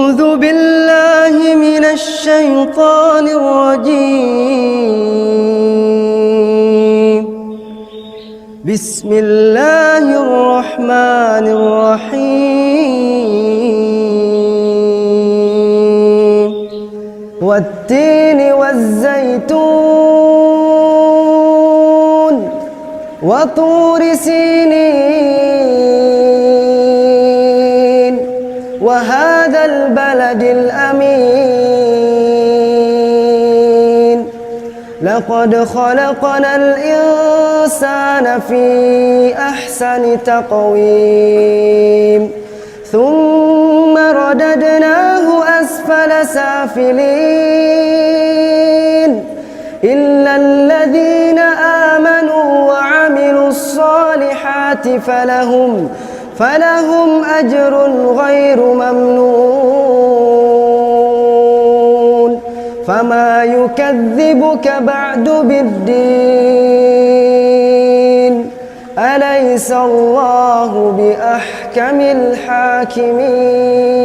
أعوذ بالله من الشيطان الرجيم. بسم الله الرحمن الرحيم. والتين والزيتون وطور سينين وهذا البلد الأمين. لقد خلقنا الإنسان في أحسن تقويم ثم رددناه أسفل سافلين إلا الذين آمنوا وعملوا الصالحات فلهم أجر غير ممنون. فما يكذبك بعد بالدين أليس الله بأحكم الحاكمين.